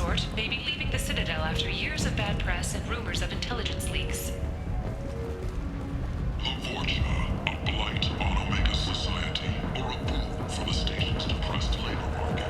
sort may be leaving the Citadel after years of bad press and rumors of intelligence leaks. A Vorcha, a blight on Omega society, or a boon for the station's depressed labor market.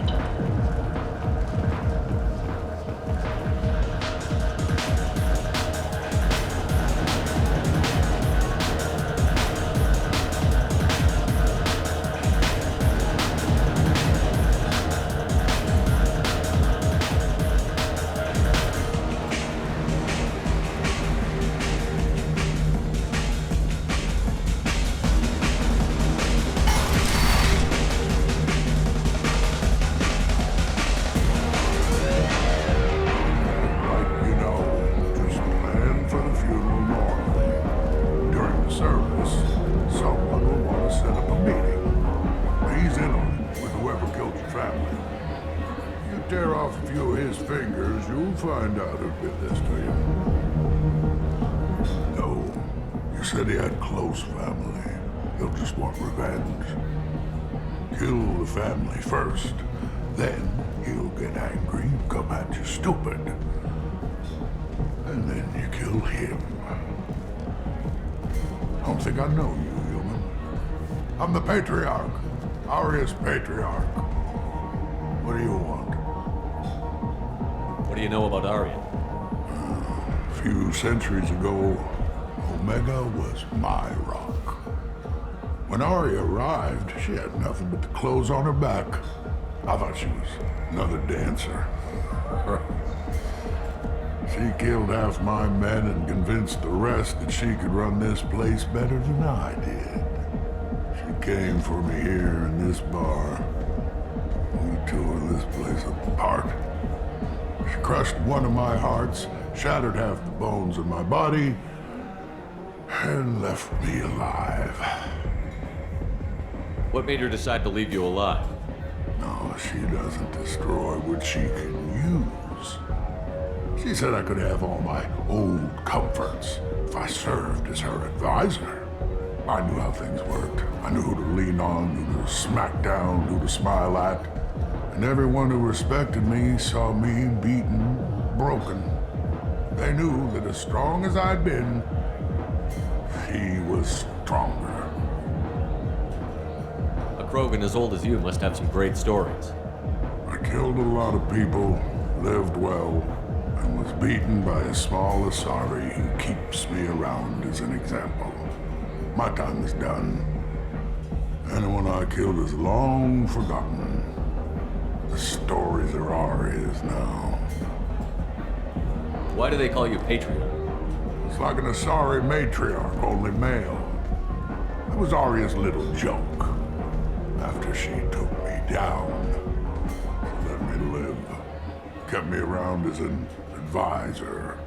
Find out who did this to you. No, you said he had close family. He'll just want revenge. Kill the family first, then he'll get angry, come at you stupid, and then you kill him. Don't think I know you, human. I'm the Patriarch, Arius Patriarch. What do you want? What do you know about Arya? A few centuries ago, Omega was my rock. When Arya arrived, she had nothing but the clothes on her back. I thought she was another dancer. She killed half my men and convinced the rest that she could run this place better than I did. She came for me here in this bar. We tore this place apart. She crushed one of my hearts, shattered half the bones in my body, and left me alive. What made her decide to leave you alive? No, she doesn't destroy what she can use. She said I could have all my old comforts if I served as her advisor. I knew how things worked. I knew who to lean on, who to smack down, who to smile at. And everyone who respected me saw me beaten, broken. They knew that as strong as I'd been, she was stronger. A Krogan as old as you must have some great stories. I killed a lot of people, lived well, and was beaten by a small Asari who keeps me around as an example. My time is done. Anyone I killed is long forgotten. The stories are Arya's now. Why do they call you Patriarch? It's like an Asari matriarch, only male. That was Arya's little joke. After she took me down, she let me live. Kept me around as an advisor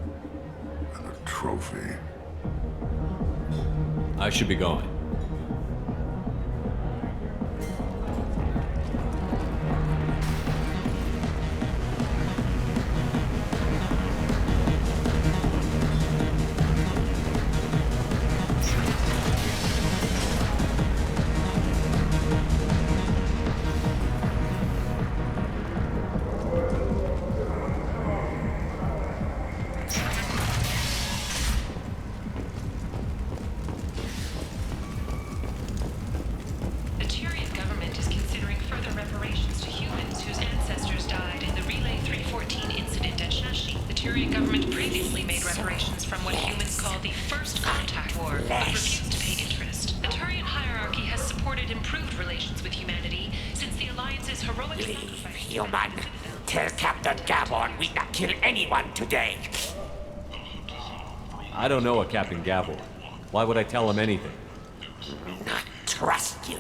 and a trophy. I should be going. Human, tell Captain Gavon we not kill anyone today. I don't know a Captain Gavon. Why would I tell him anything? Not trust you.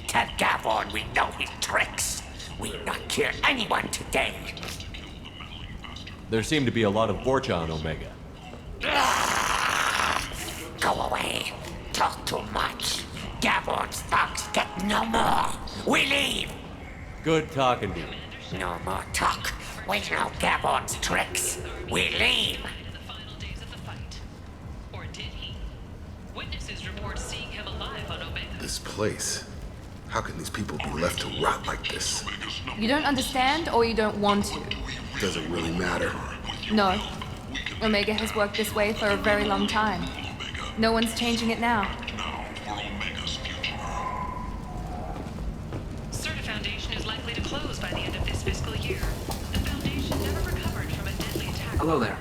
Tell Gavon we know his tricks. We not kill anyone today. There seem to be a lot of Vorcha on Omega. Go away. Talk too much. Gavon's thugs get no more. We leave. Good talking to you. No more talk. We know Gavon's tricks. We leave. In the final days of the fight. Or did he? Witnesses report seeing him alive on Omega. This place. How can these people be left to rot like this? You don't understand or you don't want to. Does it really matter? No. Omega has worked this way for a very long time. No one's changing it now. Now for Omega's future. Certa Foundation is likely to close by the end of this fiscal year. The Foundation never recovered from a deadly attack. Hello there.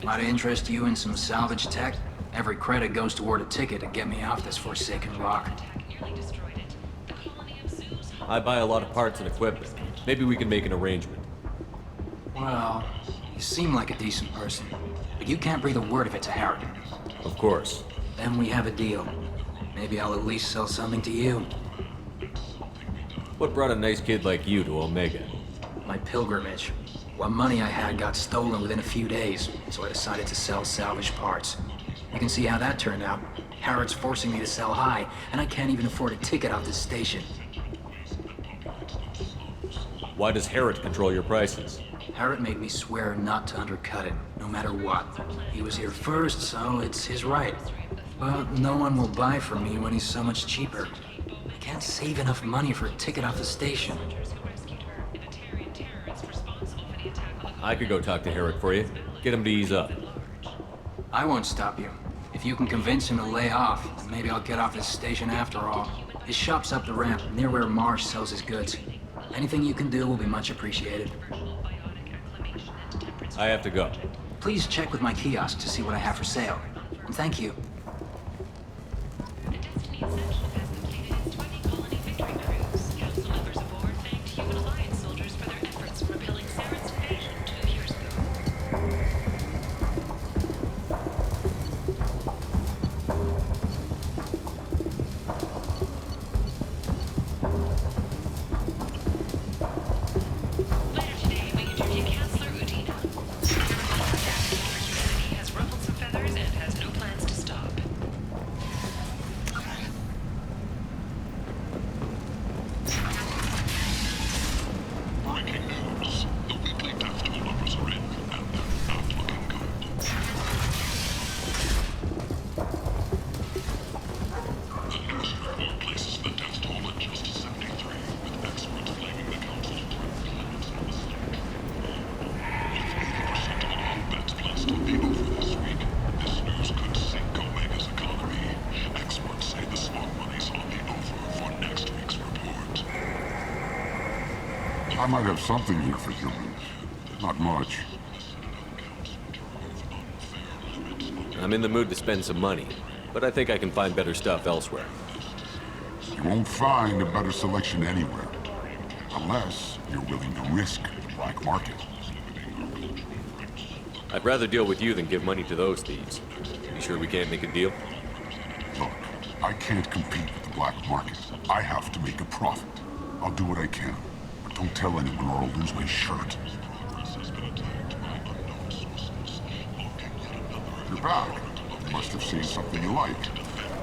Might I interest you in some salvage tech? Every credit goes toward a ticket to get me off this forsaken rock. Nearly destroyed it. The colony of zoos. I buy a lot of parts and equipment. Maybe we can make an arrangement. Well, you seem like a decent person, but you can't breathe a word of it to Harrod. Of course. Then we have a deal. Maybe I'll at least sell something to you. What brought a nice kid like you to Omega? My pilgrimage. What money I had got stolen within a few days, so I decided to sell salvaged parts. You can see how that turned out. Harrod's forcing me to sell high, and I can't even afford a ticket off this station. Why does Harrod control your prices? Harrod made me swear not to undercut him, no matter what. He was here first, so it's his right. But no one will buy from me when he's so much cheaper. I can't save enough money for a ticket off the station. I could go talk to Harrod for you. Get him to ease up. I won't stop you. If you can convince him to lay off, then maybe I'll get off this station after all. His shop's up the ramp, near where Marsh sells his goods. Anything you can do will be much appreciated. I have to go. Please check with my kiosk to see what I have for sale. And thank you. Destiny Essential has completed its 20 colony victory cruise. Council members aboard thanked Human Alliance soldiers for their efforts in repelling Saren's invasion 2 years ago. Later today, we interview Chancellor Udina. He has ruffled some feathers and has no plans to stop. Breaking news. The weekly death toll numbers are in, and they're not looking good. The newest report places the death toll at just 73, with experts blaming the council for influence and mistake. With 80% of all bets placed on the over this week, this news could sink Omega's economy. Experts say the smart money's on the over for next week's report. I might have something here for humans. Not much. I'm in the mood to spend some money, but I think I can find better stuff elsewhere. You won't find a better selection anywhere. Unless you're willing to risk the black market. I'd rather deal with you than give money to those thieves. You sure we can't make a deal? Look, I can't compete with the black market. I have to make a profit. I'll do what I can. But don't tell anyone or I'll lose my shirt. You're back. You must have seen something you like.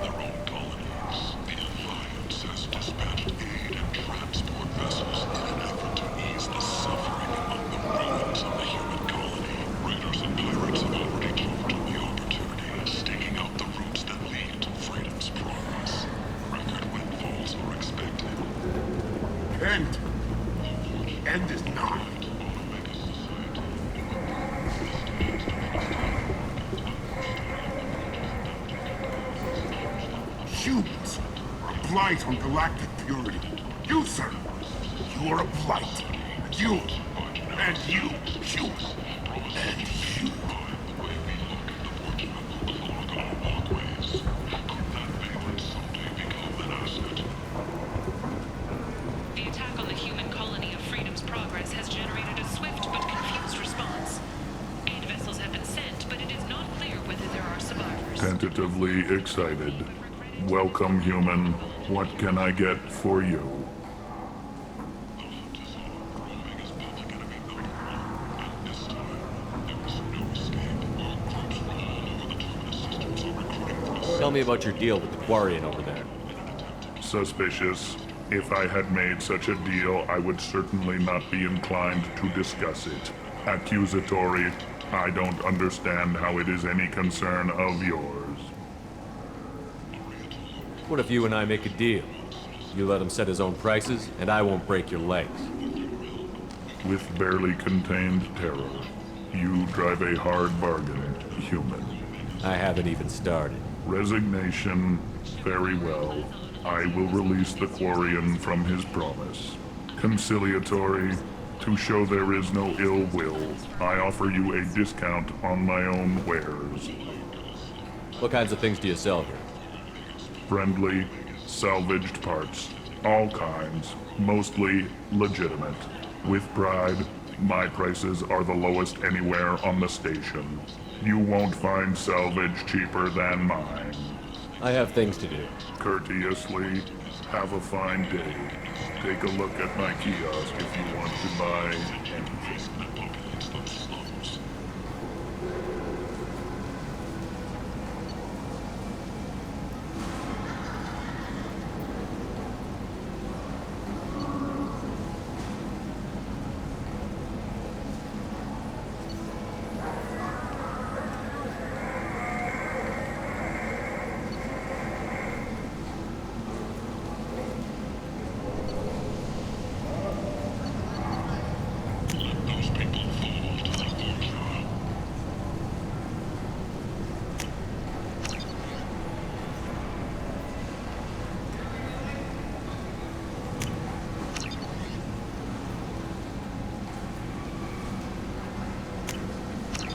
Their own colonies. The Alliance has dispatched aid and transport vessels in an effort to ease the suffering among the ruins of the human colony. Raiders and pirates have already jumped on the opportunity, staking out the routes that lead to freedom's progress. Record windfalls are expected. End. The end is nigh. Humans are a blight on galactic purity. You, sir, you are a blight. And you, and you, human, and you. The attack on the human colony of Freedom's Progress has generated a swift but confused response. Aid vessels have been sent, but it is not clear whether there are survivors. Tentatively excited. Welcome, human. What can I get for you? Tell me about your deal with the Quarian over there. Suspicious. If I had made such a deal, I would certainly not be inclined to discuss it. Accusatory. I don't understand how it is any concern of yours. What if you and I make a deal? You let him set his own prices, and I won't break your legs. with barely contained terror. You drive a hard bargain, human. I haven't even started. Resignation, very well. I will release the Quarian from his promise. Conciliatory, to show there is no ill will, I offer you a discount on my own wares. What kinds of things do you sell here? Friendly, salvaged parts, all kinds, mostly legitimate. With pride, my prices are the lowest anywhere on the station. You won't find salvage cheaper than mine. I have things to do. Courteously, have a fine day. Take a look at my kiosk if you want to buy anything.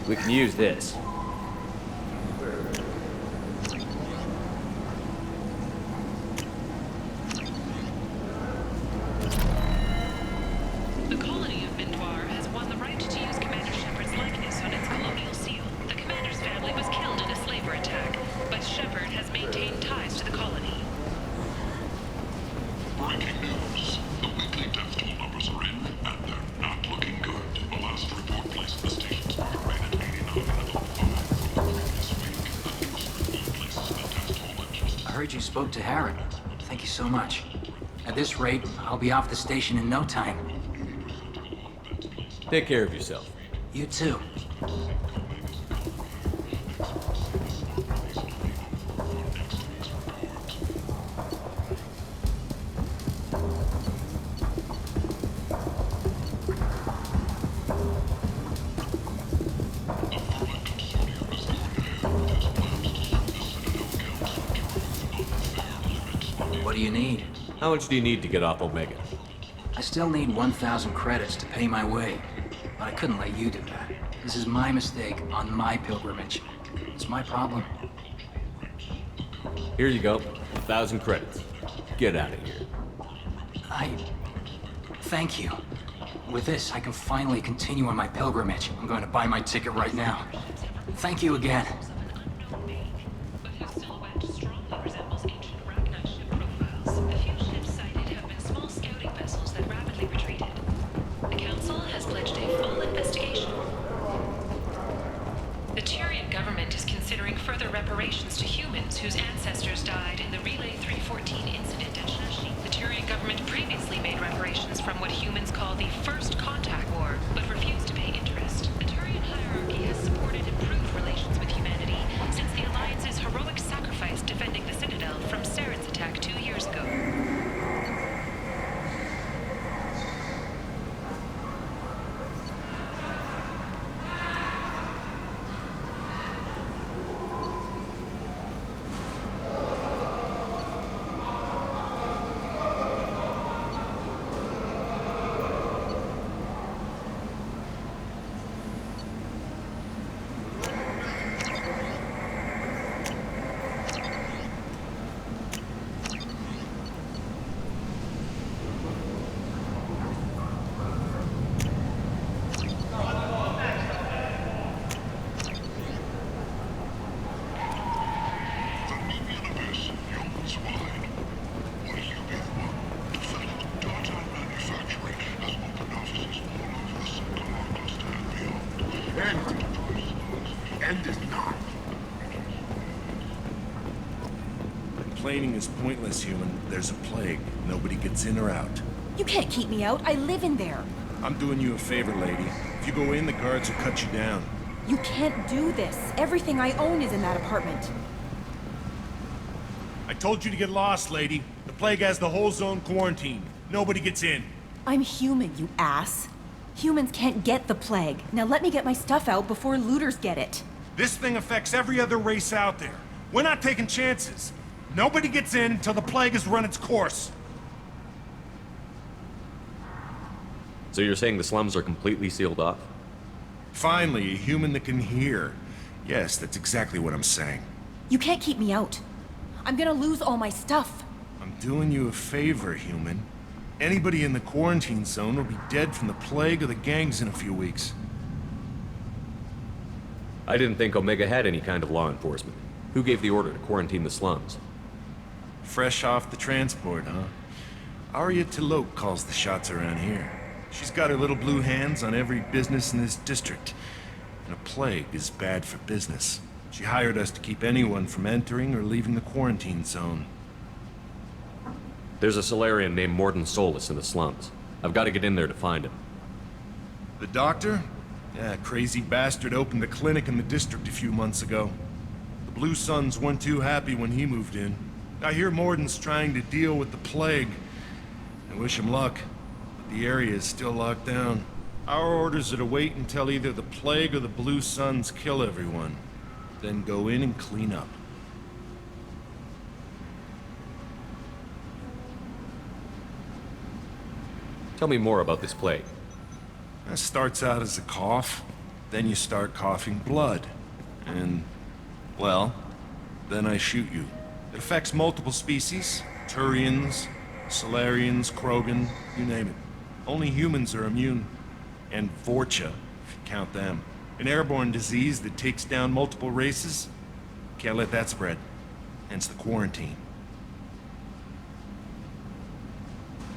We can use this. The colony of Mindoir has won the right to use Commander Shepard's likeness on its colonial seal. The commander's family was killed in a slaver attack, but Shepard has maintained ties to the colony. Breaking news. The weekly death toll numbers are in, and they're not looking good. The last report placed the station's mark rate at 89 and about 5 from the previous week. That looks like all places the death toll at just I heard you spoke to Harry. Thank you so much. At this rate, I'll be off the station in no time. Take care of yourself. You too. What do you need? How much do you need to get off Omega? I still need 1,000 credits to pay my way, but I couldn't let you do that. This is my mistake on my pilgrimage. It's my problem. Here you go. 1,000 credits. Get out of here. Thank you. With this, I can finally continue on my pilgrimage. I'm going to buy my ticket right now. Thank you again. But whose silhouette strongly resembles ancient Ragnar ship profiles. The few ships sighted have been small scouting vessels that rapidly retreated. The Council has pledged a full investigation. The Tyrian government is considering further reparations to humans whose ancestors died in the Relay 314 incident at Shashi. The Tyrian government previously made reparations from what humans call the First Contact War, but refused to pay interest. The Tyrian hierarchy has supported improved relations with humanity since the Alliance's heroic sacrifice defending the Citadel from Saren's attack 2 years ago. the Nemean Abyss, young swine. What you be the one? Defendant Data Manufacturing has opened offices all over the Central Coast and beyond. End is not. Complaining is pointless, human. There's a plague. Nobody gets in or out. You can't keep me out. I live in there. I'm doing you a favor, lady. If you go in, the guards will cut you down. You can't do this. Everything I own is in that apartment. I told you to get lost, lady. The plague has the whole zone quarantined. Nobody gets in. I'm human, you ass. Humans can't get the plague. Now let me get my stuff out before looters get it. This thing affects every other race out there. We're not taking chances. Nobody gets in until the plague has run its course. So you're saying the slums are completely sealed off? Finally, a human that can hear. Yes, that's exactly what I'm saying. You can't keep me out. I'm gonna lose all my stuff. I'm doing you a favor, human. Anybody in the quarantine zone will be dead from the plague or the gangs in a few weeks. I didn't think Omega had any kind of law enforcement. Who gave the order to quarantine the slums? Fresh off the transport, huh? Arya T'Loak calls the shots around here. She's got her little blue hands on every business in this district. And a plague is bad for business. She hired us to keep anyone from entering or leaving the quarantine zone. There's a Solarian named Mordin Solus in the slums. I've got to get in there to find him. The doctor? Yeah, crazy bastard opened a clinic in the district a few months ago. The Blue Suns weren't too happy when he moved in. I hear Mordin's trying to deal with the plague. I wish him luck, but the area is still locked down. Our orders are to wait until either the plague or the Blue Suns kill everyone. Then go in and clean up. Tell me more about this plague. It starts out as a cough, then you start coughing blood. And, well, then I shoot you. It affects multiple species. Turians, Solarians, Krogan, you name it. Only humans are immune. And Vorcha, if you count them. An airborne disease that takes down multiple races. Can't let that spread. Hence the quarantine.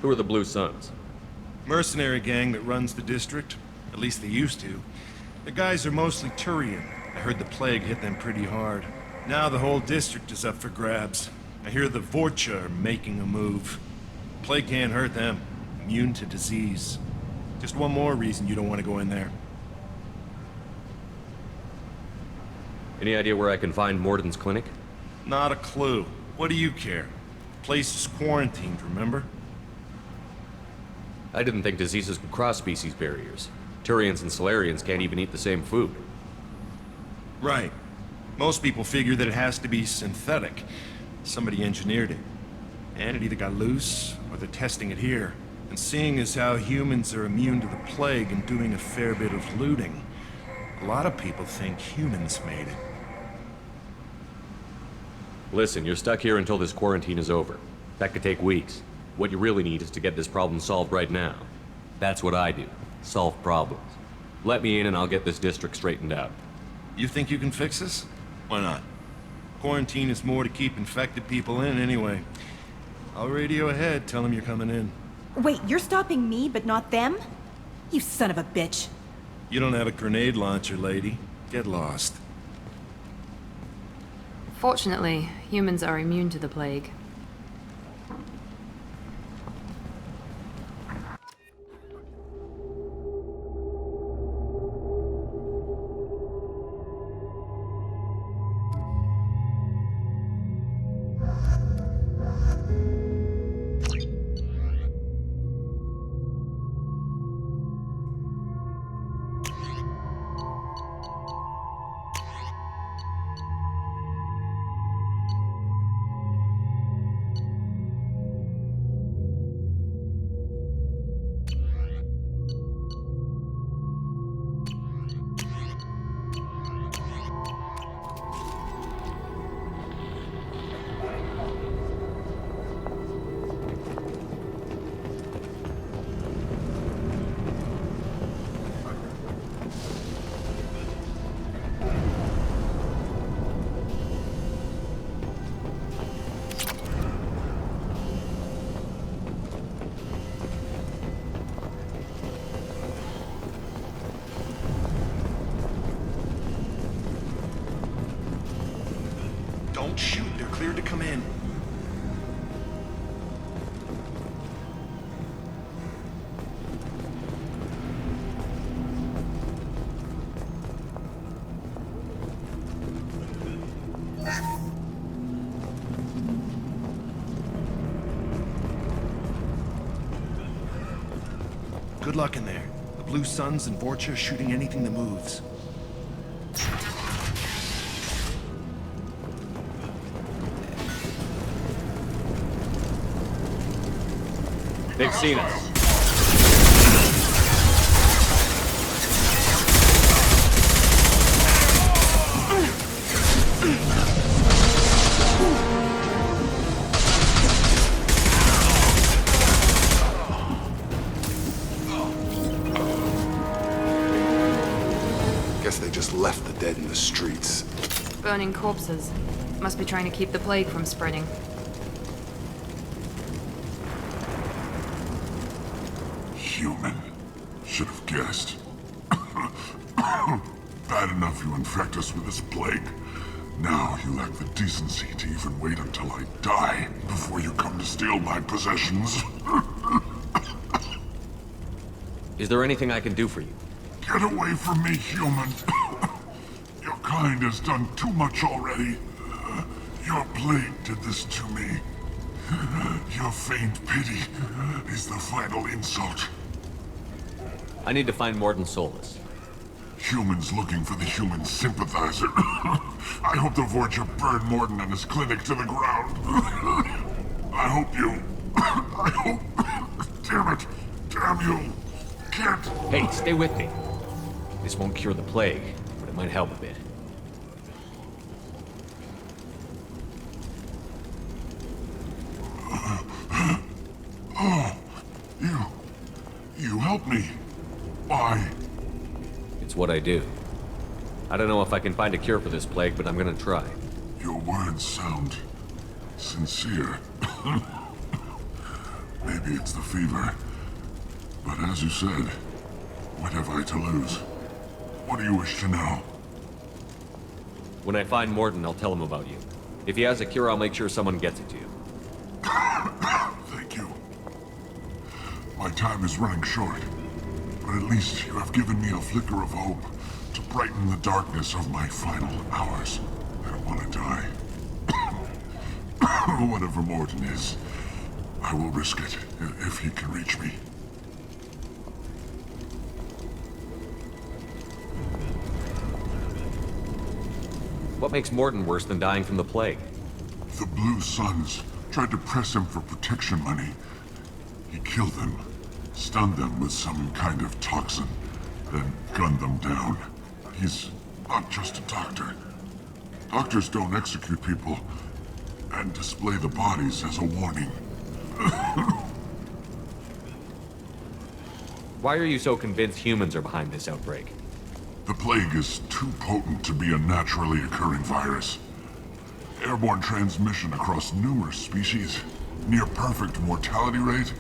Who are the Blue Suns? Mercenary gang that runs the district. At least they used to. The guys are mostly Turian. I heard the plague hit them pretty hard. Now the whole district is up for grabs. I hear the Vorcha are making a move. Plague can't hurt them. Immune to disease. Just one more reason you don't want to go in there. Any idea where I can find Mordin's clinic? Not a clue. What do you care? The place is quarantined, remember? I didn't think diseases could cross species barriers. Turians and Solarians can't even eat the same food. Right. Most people figure that it has to be synthetic. Somebody engineered it. And it either got loose, or they're testing it here. And seeing as how humans are immune to the plague and doing a fair bit of looting, a lot of people think humans made it. Listen, you're stuck here until this quarantine is over. That could take weeks. What you really need is to get this problem solved right now. That's what I do. Solve problems. Let me in and I'll get this district straightened out. You think you can fix this? Why not? Quarantine is more to keep infected people in anyway. I'll radio ahead, tell them you're coming in. Wait, you're stopping me, but not them? You son of a bitch. You don't have a grenade launcher, lady. Get lost. Fortunately, humans are immune to the plague. Don't shoot, they're cleared to come in. Good luck in there. The Blue Suns and Vorcha shooting anything that moves. They've seen us. Guess they just left the dead in the streets. Burning corpses. Must be trying to keep the plague from spreading. Human. Should have guessed. Bad enough you infect us with this plague. Now you lack the decency to even wait until I die before you come to steal my possessions. Is there anything I can do for you? Get away from me, human. Your kind has done too much already. Your plague did this to me. Your faint pity is the final insult. I need to find Mordin Solus. Humans looking for the human sympathizer. I hope the Vorcha burned Mordin and his clinic to the ground. I hope you... I hope... Damn it. Damn you. Can't... Hey, stay with me. This won't cure the plague, but it might help a bit. Oh, you helped me. Why? It's what I do. I don't know if I can find a cure for this plague, but I'm gonna try. Your words sound sincere. Maybe it's the fever. But as you said, what have I to lose? What do you wish to know? When I find Mordin, I'll tell him about you. If he has a cure, I'll make sure someone gets it to you. Thank you. My time is running short, but at least you have given me a flicker of hope to brighten the darkness of my final hours. I don't want to die. Whatever Mordin is, I will risk it if he can reach me. What makes Mordin worse than dying from the plague? The Blue Suns tried to press him for protection money. He killed them, stunned them with some kind of toxin, then gunned them down. He's not just a doctor. Doctors don't execute people and display the bodies as a warning. Why are you so convinced humans are behind this outbreak? The plague is too potent to be a naturally occurring virus. Airborne transmission across numerous species, near perfect mortality rate.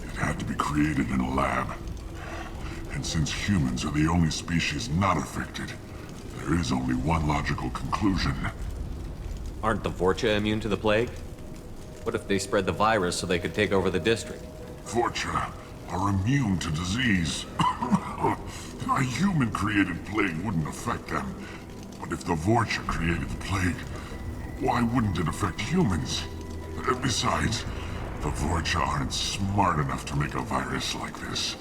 It had to be created in a lab. And since humans are the only species not affected, there is only one logical conclusion. Aren't the Vorcha immune to the plague? What if they spread the virus so they could take over the district? Vorcha are immune to disease. A human-created plague wouldn't affect them. But if the Vorcha created the plague, why wouldn't it affect humans? Besides, the Vorcha aren't smart enough to make a virus like this.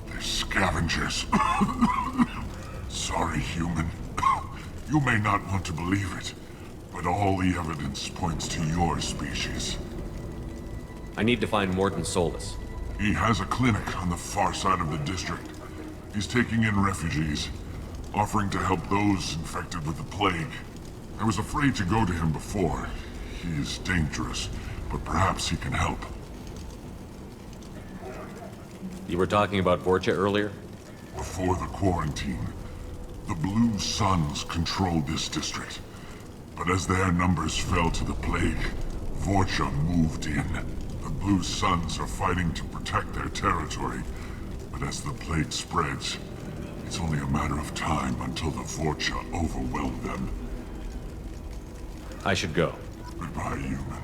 They're scavengers. Sorry, human. You may not want to believe it, but all the evidence points to your species. I need to find Mordin Solus. He has a clinic on the far side of the district. He's taking in refugees, offering to help those infected with the plague. I was afraid to go to him before. He is dangerous, but perhaps he can help. You were talking about Vorcha earlier? Before the quarantine, the Blue Suns controlled this district. But as their numbers fell to the plague, Vorcha moved in. The Blue Suns are fighting to protect their territory. But as the plague spreads, it's only a matter of time until the Vorcha overwhelm them. I should go. Goodbye, human.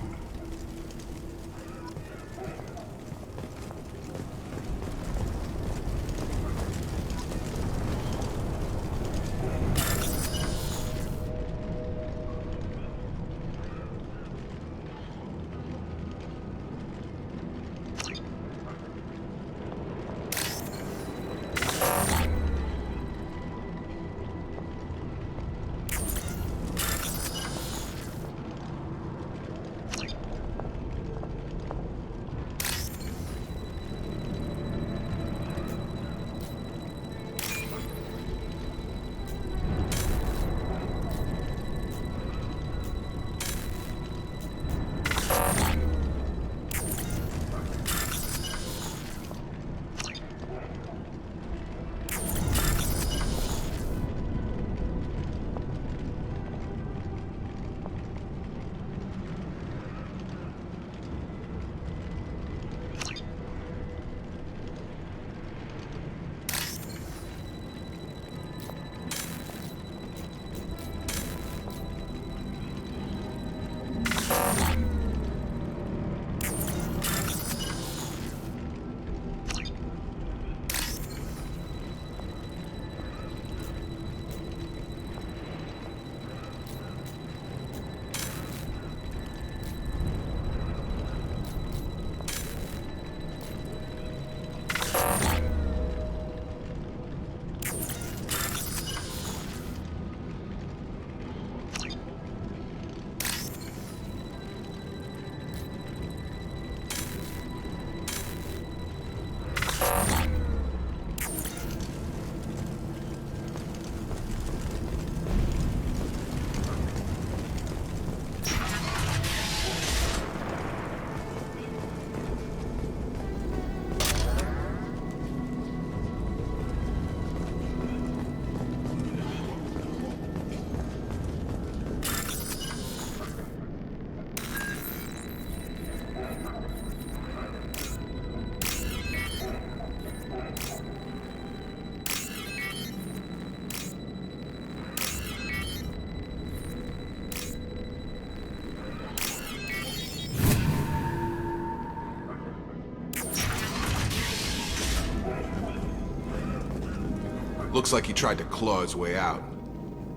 Looks like he tried to claw his way out.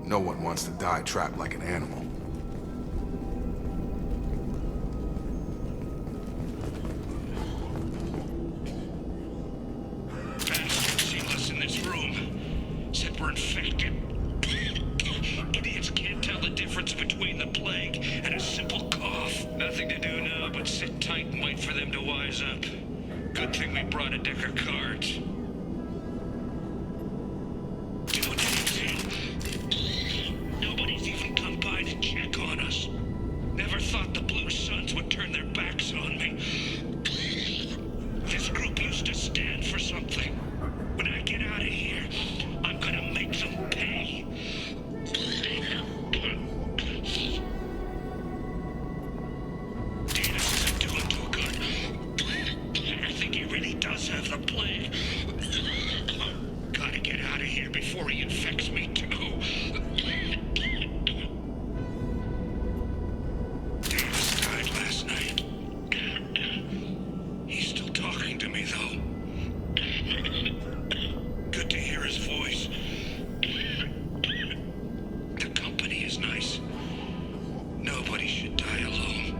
No one wants to die trapped like an animal. Bastards seen us in this room. Said we're infected. Idiots can't tell the difference between the plague and a simple cough. Nothing to do now but sit tight and wait for them to wise up. Good thing we brought a deck of cards. Nobody's even come by to check on us. Never thought the Blue Suns would turn their backs on me. This group used to stand for something. When I get out of here, I'm gonna make them pay. Danis isn't doing too good. I think he really does have the plague. Gotta get out of here before he infects me too. Danis died last night. He's still talking to me, though. Good to hear his voice. The company is nice. Nobody should die alone.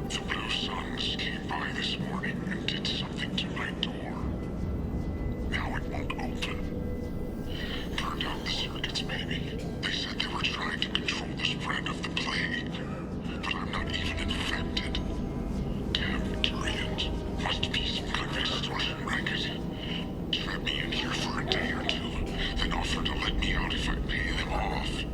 The Blue Suns came by this morning and did something to my door. Now it won't open. Burned out the circuits, maybe. They said they were trying to control the spread of the plague. But I'm not even infected. Damn Turians. Must be some kind of extortion racket. Trap me in here for a day or two, then offer to let me out if I pay them off.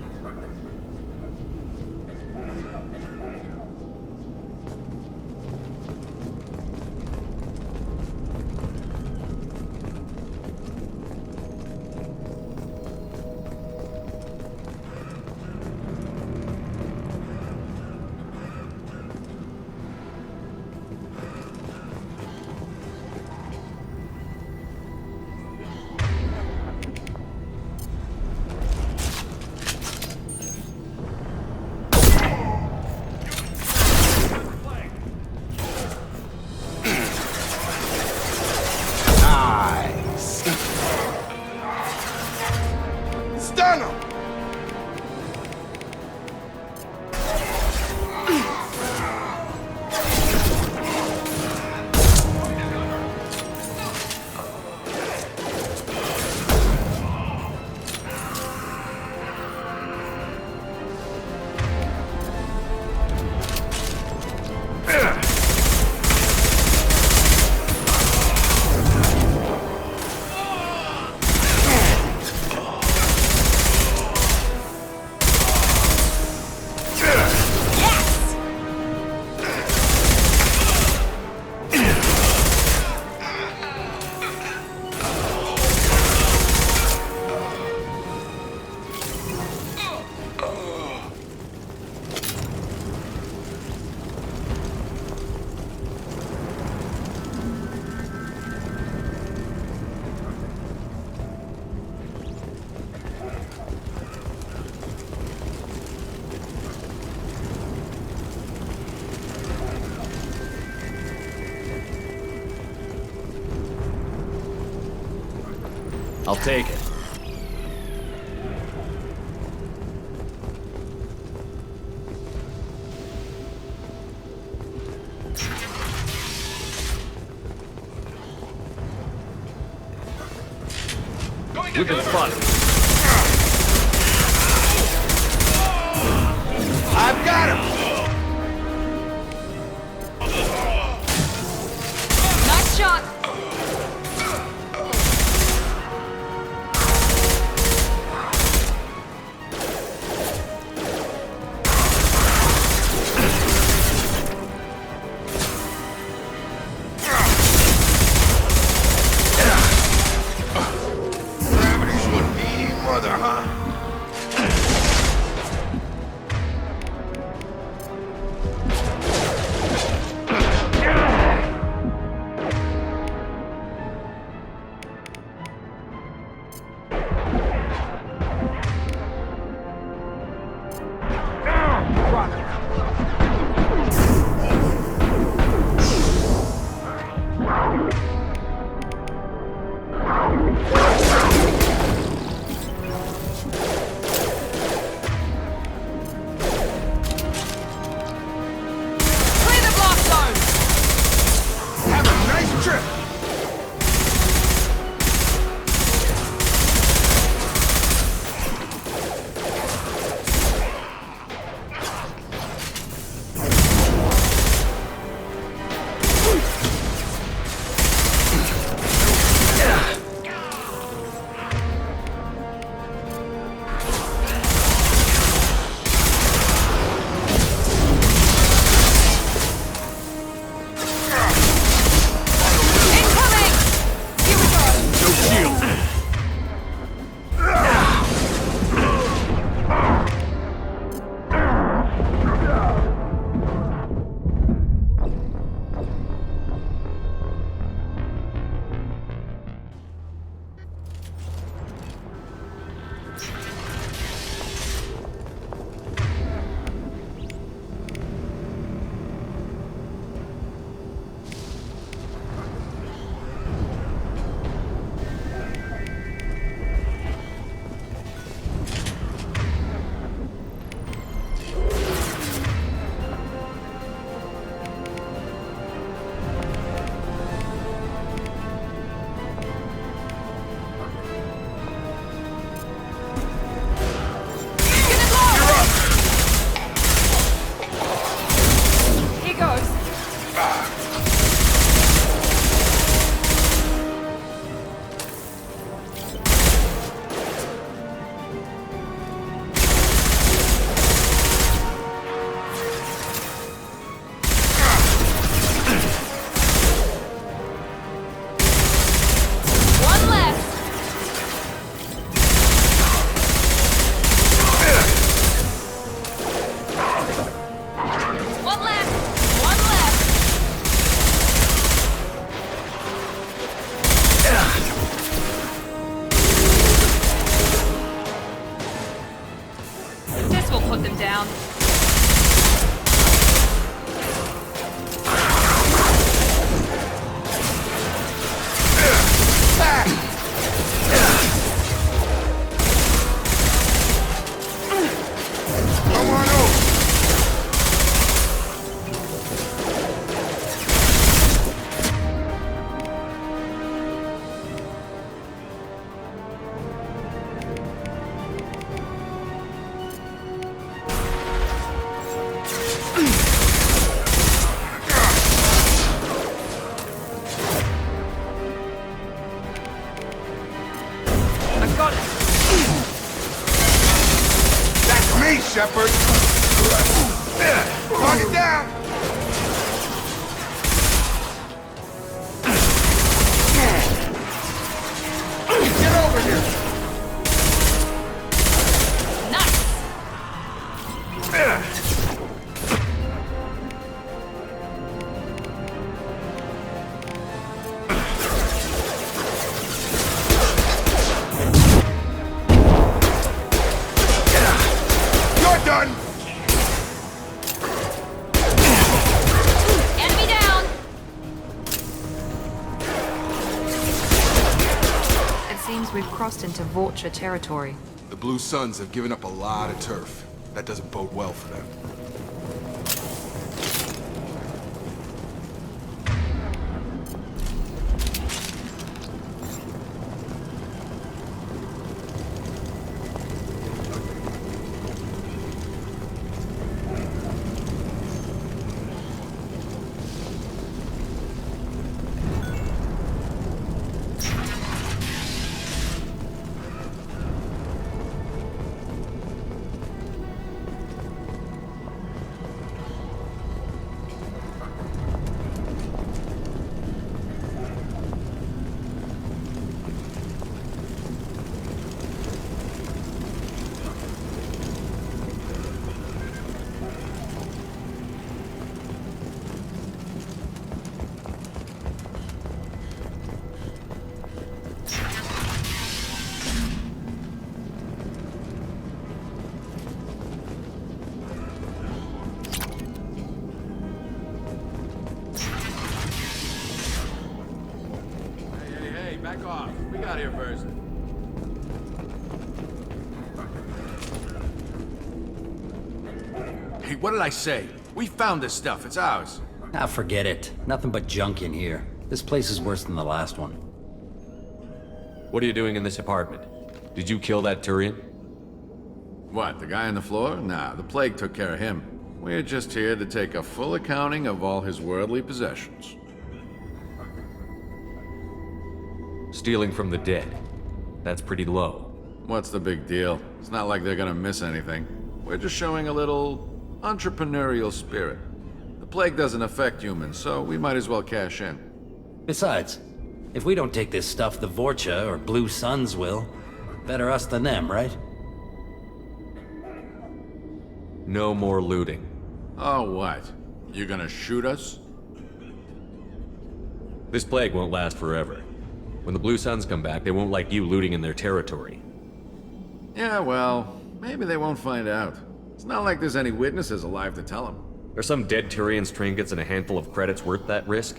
Stun him! I'll take it. We've been spotted. I've got him! Nice shot! Gravity's would be mother, huh? Clear the blast zone! Have a nice trip! Incoming! Here we go! No shield. Get it low! Here goes. One left. One left. One left. This will put them down. Come on over! I got it. That's me, Shepard! Knock it down! Get over here! Nice. You're done! Enemy down. It seems we've crossed into Vulture territory. The Blue Suns have given up a lot of turf. That doesn't bode well for them. back off. We got here first. Hey, what did I say? We found this stuff. It's ours. Ah, forget it. Nothing but junk in here. This place is worse than the last one. What are you doing in this apartment? Did you kill that Turian? What, the guy on the floor? Nah, the plague took care of him. We're just here to take a full accounting of all his worldly possessions. Stealing from the dead. That's pretty low. What's the big deal? It's not like they're gonna miss anything. We're just showing a little entrepreneurial spirit. The plague doesn't affect humans, so we might as well cash in. Besides, if we don't take this stuff, the Vorcha or Blue Suns will. Better us than them, right? No more looting. Oh, what? You gonna shoot us? This plague won't last forever. When the Blue Suns come back, they won't like you looting in their territory. Yeah, well, maybe they won't find out. It's not like there's any witnesses alive to tell them. Are some dead Turian's trinkets and a handful of credits worth that risk?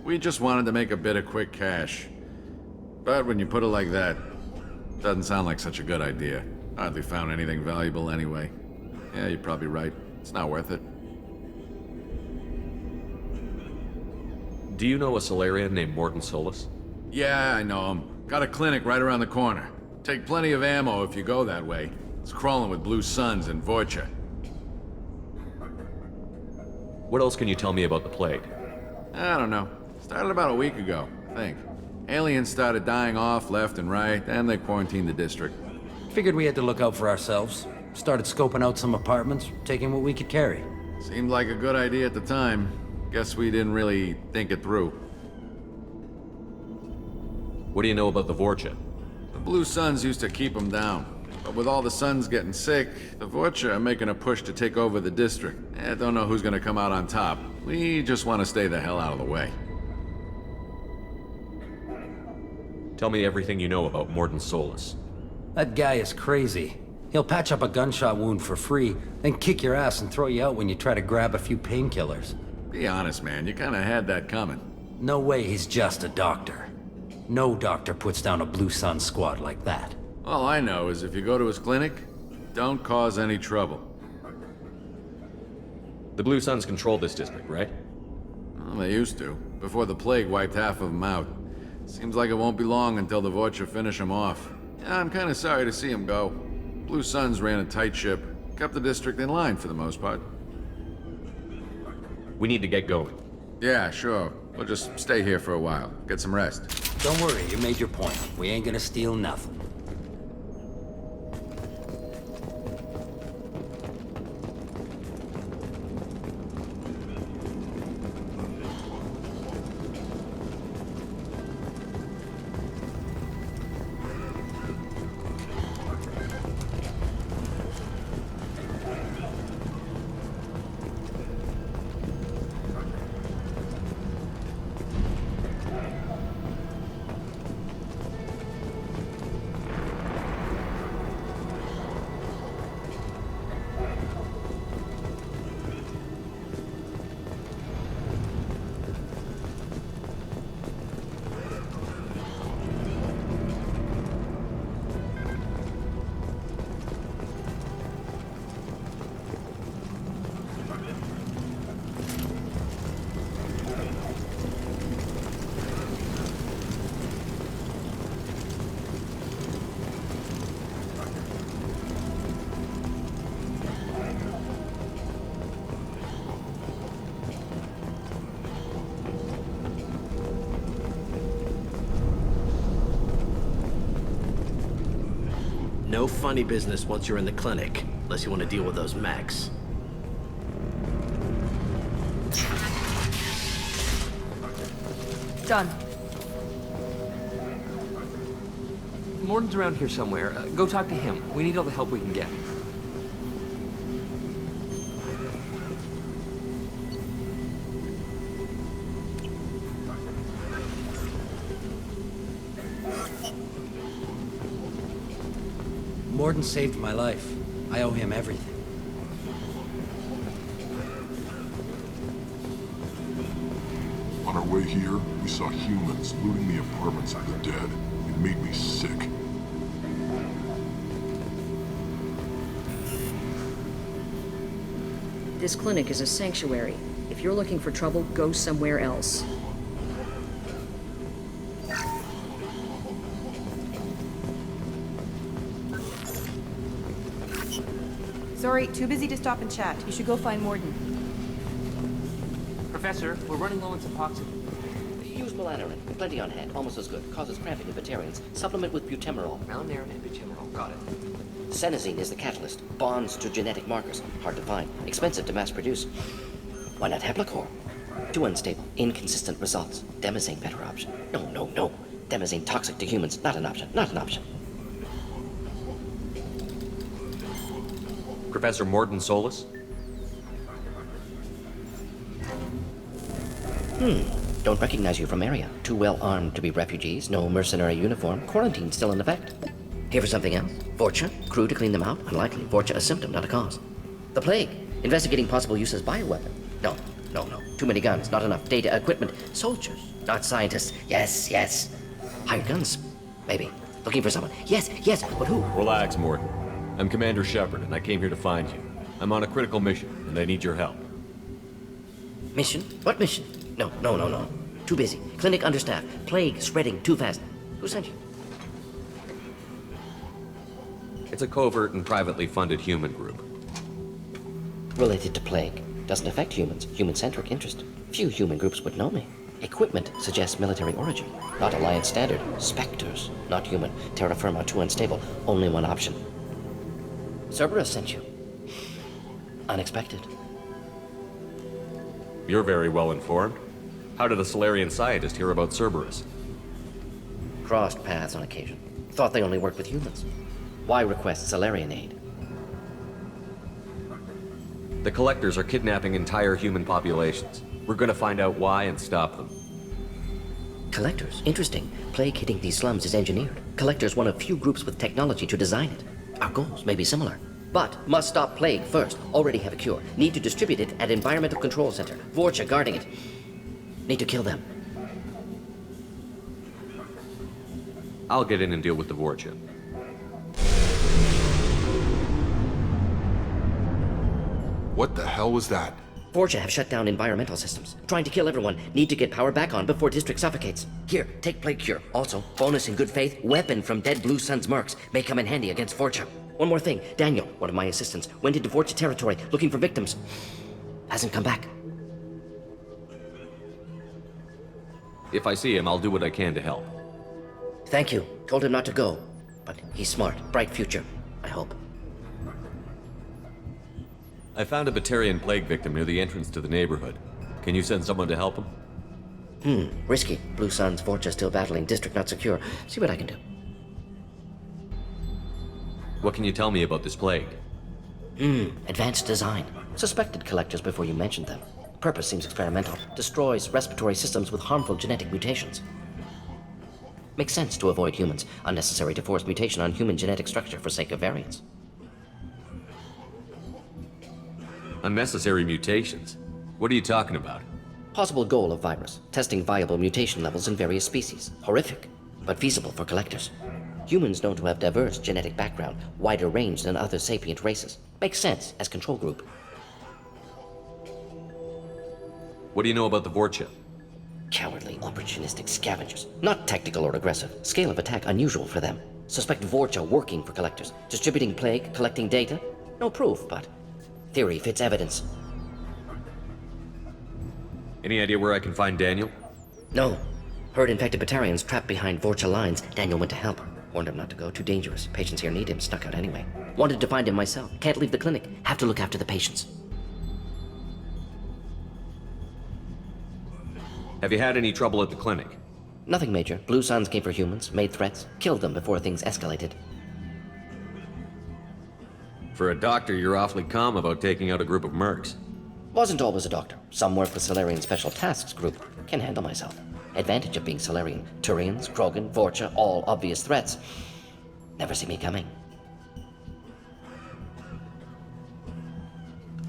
We just wanted to make a bit of quick cash. But when you put it like that, doesn't sound like such a good idea. Hardly found anything valuable anyway. Yeah, you're probably right. It's not worth it. Do you know a Solarian named Mordin Solus? Yeah, I know him. Got a clinic right around the corner. Take plenty of ammo if you go that way. It's crawling with Blue Suns and Vorcha. What else can you tell me about the plague? I don't know. Started about a week ago, I think. Aliens started dying off left and right, and they quarantined the district. Figured we had to look out for ourselves. Started scoping out some apartments, taking what we could carry. Seemed like a good idea at the time. Guess we didn't really think it through. What do you know about the Vorcha? The Blue Suns used to keep them down. But with all the Suns getting sick, the Vorcha are making a push to take over the district. I don't know who's gonna come out on top. We just want to stay the hell out of the way. Tell me everything you know about Mordin Solus. That guy is crazy. He'll patch up a gunshot wound for free, then kick your ass and throw you out when you try to grab a few painkillers. Be honest, man. You kinda had that coming. No way he's just a doctor. No doctor puts down a Blue Sun squad like that. All I know is if you go to his clinic, don't cause any trouble. The Blue Suns control this district, right? Well, they used to, before the plague wiped half of them out. Seems like it won't be long until the Vorcha finish them off. Yeah, I'm kinda sorry to see them go. Blue Suns ran a tight ship, kept the district in line for the most part. We need to get going. Yeah, sure. We'll just stay here for a while. Get some rest. Don't worry, you made your point. We ain't gonna steal nothing. No funny business once you're in the clinic, unless you want to deal with those mechs. Done. Mordin's around here somewhere. Go talk to him. We need all the help we can get. Mordin saved my life. I owe him everything. On our way here, we saw humans looting the apartments of the dead. It made me sick. This clinic is a sanctuary. If you're looking for trouble, go somewhere else. Sorry, too busy to stop and chat. You should go find Morden. Professor, we're running low on Suboxone. Use Melanorin. Plenty on hand. Almost as good. Causes cramping in vegetarians. Supplement with butemerol. Melanorin and butemerol. Got it. Senesine is the catalyst. Bonds to genetic markers. Hard to find. Expensive to mass produce. Why not Heplicor? Too unstable. Inconsistent results. Demazane better option. No. Demazane toxic to humans. Not an option. Not an option. Professor Morden Solis? Don't recognize you from area. Too well armed to be refugees. No mercenary uniform. Quarantine still in effect. Here for something else? Vorcha? Crew to clean them out? Unlikely. Vorcha a symptom, not a cause. The plague? Investigating possible use as bioweapon? No. Too many guns, not enough data, equipment. Soldiers, not scientists. Yes. Hired guns? Maybe. Looking for someone. Yes, but who? Relax, Morden. I'm Commander Shepard, and I came here to find you. I'm on a critical mission, and I need your help. Mission? What mission? No. Too busy. Clinic understaffed. Plague spreading too fast. Who sent you? It's a covert and privately funded human group. Related to plague. Doesn't affect humans. Human-centric interest. Few human groups would know me. Equipment suggests military origin. Not Alliance standard. Spectres. Not human. Terra firma too unstable. Only one option. Cerberus sent you. Unexpected. You're very well informed. How did a Solarian scientist hear about Cerberus? Crossed paths on occasion. Thought they only worked with humans. Why request Solarian aid? The Collectors are kidnapping entire human populations. We're gonna find out why and stop them. Collectors? Interesting. Plague hitting these slums is engineered. Collectors one of few groups with technology to design it. Our goals may be similar. But must stop plague first. Already have a cure. Need to distribute it at Environmental Control Center. Vorcha guarding it. Need to kill them. I'll get in and deal with the Vorcha. What the hell was that? Vorcha have shut down environmental systems. Trying to kill everyone. Need to get power back on before district suffocates. Here, take plague cure. Also, bonus in good faith, weapon from dead Blue Sun's mercs. May come in handy against Vorcha. One more thing. Daniel, one of my assistants, went into Vorcha territory looking for victims. Hasn't come back. If I see him, I'll do what I can to help. Thank you. Told him not to go. But he's smart. Bright future. I hope. I found a Batarian plague victim near the entrance to the neighborhood. Can you send someone to help him? Risky. Blue Sun's Vorcha still battling. District not secure. See what I can do. What can you tell me about this plague? Advanced design. Suspected collectors before you mentioned them. Purpose seems experimental. Destroys respiratory systems with harmful genetic mutations. Makes sense to avoid humans. Unnecessary to force mutation on human genetic structure for sake of variance. Unnecessary mutations? What are you talking about? Possible goal of virus. Testing viable mutation levels in various species. Horrific, but feasible for collectors. Humans known to have diverse genetic background, wider range than other sapient races. Makes sense as control group. What do you know about the Vorcha? Cowardly, opportunistic scavengers. Not tactical or aggressive. Scale of attack unusual for them. Suspect Vorcha working for collectors. Distributing plague, collecting data. No proof, but theory fits evidence. Any idea where I can find Daniel? No. Heard infected Batarians trapped behind Vorcha lines. Daniel went to help. Warned him not to go. Too dangerous. Patients here need him. Snuck out anyway. Wanted to find him myself. Can't leave the clinic. Have to look after the patients. Have you had any trouble at the clinic? Nothing major. Blue Suns came for humans, made threats, killed them before things escalated. For a doctor, you're awfully calm about taking out a group of mercs. Wasn't always a doctor. Some work with Solarian Special Tasks Group. Can handle myself. Advantage of being Solarian. Turians, Krogan, Vorcha, all obvious threats. Never see me coming.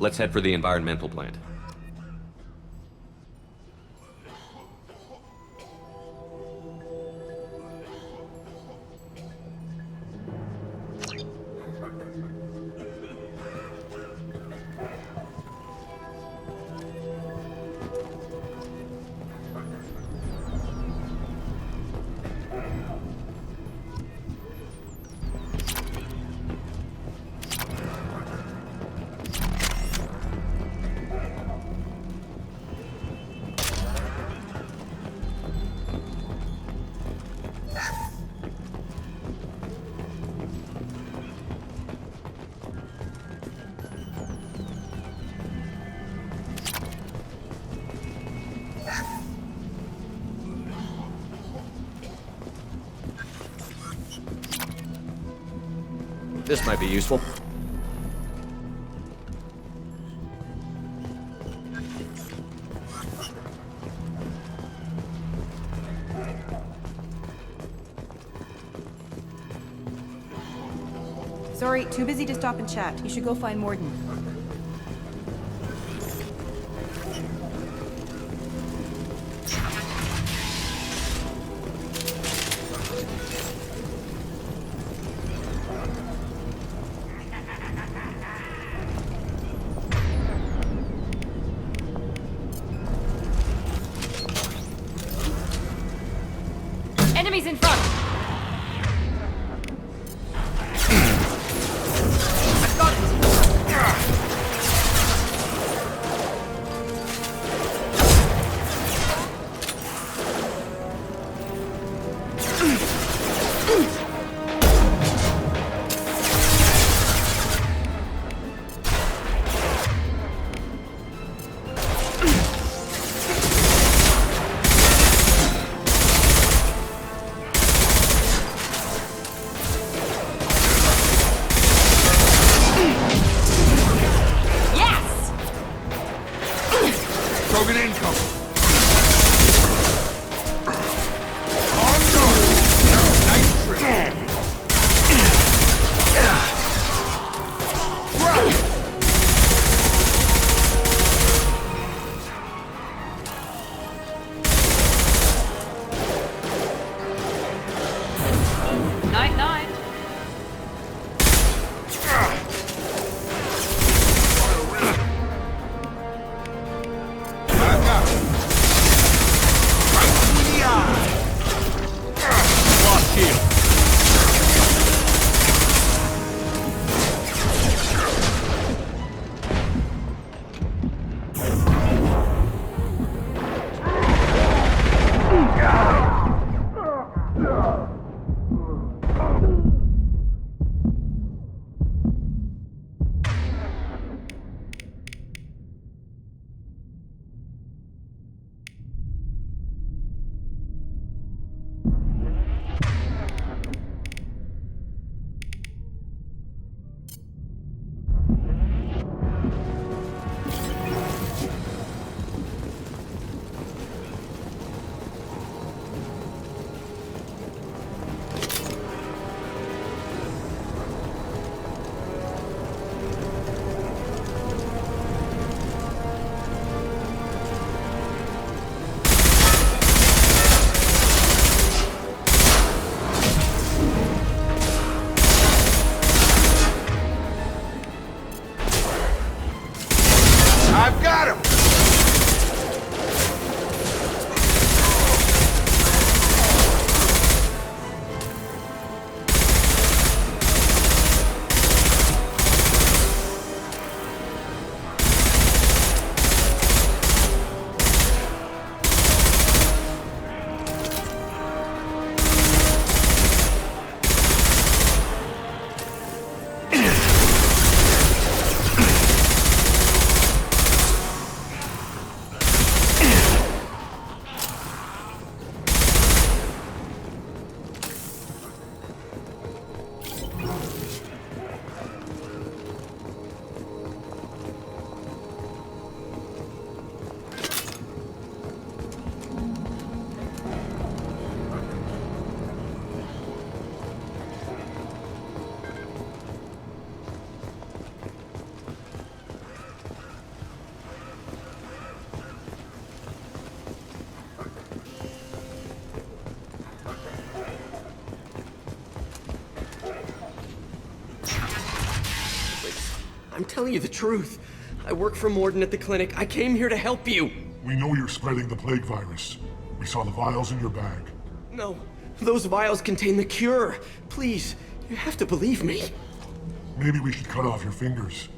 Let's head for the environmental plant. This might be useful. Sorry, too busy to stop and chat. You should go find Morden. Enemies in front! I'm telling you the truth. I work for Morden at the clinic. I came here to help you. We know you're spreading the plague virus. We saw the vials in your bag. No, those vials contain the cure. Please, you have to believe me. Maybe we should cut off your fingers.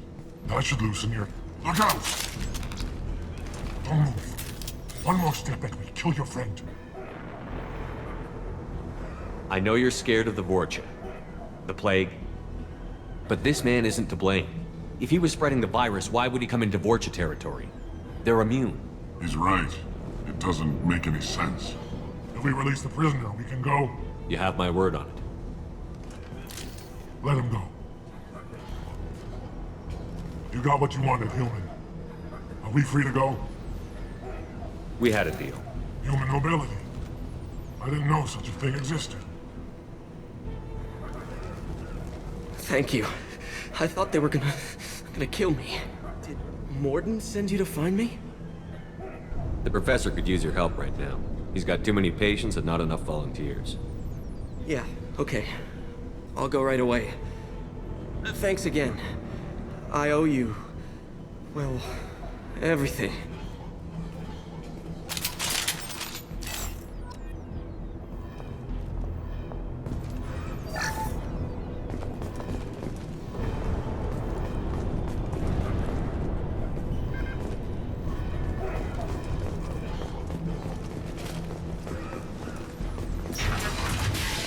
That should loosen your... Look out! Don't move. One more step and we kill your friend. I know you're scared of the Vorcha, the plague, but this man isn't to blame. If he was spreading the virus, why would he come into Vorcha territory? They're immune. He's right. It doesn't make any sense. If we release the prisoner, we can go. You have my word on it. Let him go. You got what you wanted, human. Are we free to go? We had a deal. Human mobility. I didn't know such a thing existed. Thank you. I thought they were gonna kill me. Did Mordin send you to find me? The professor could use your help right now. He's got too many patients and not enough volunteers. Yeah, okay. I'll go right away. Thanks again. I owe you... well, everything.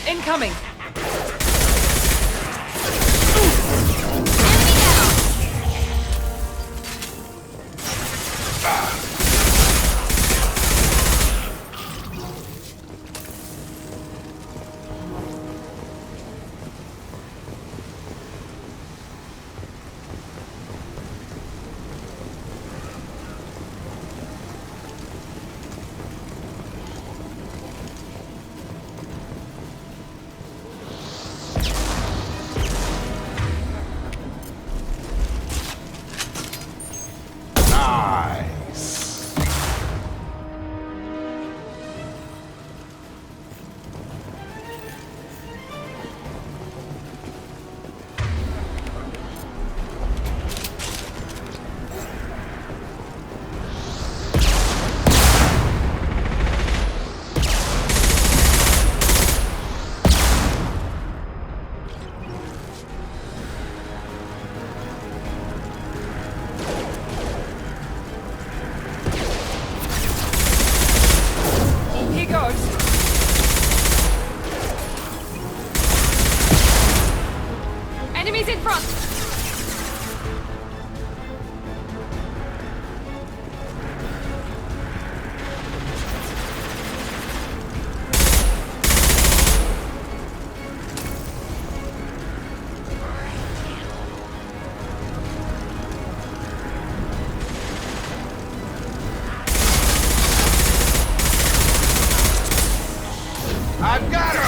Incoming! Enemies in front! I've got her!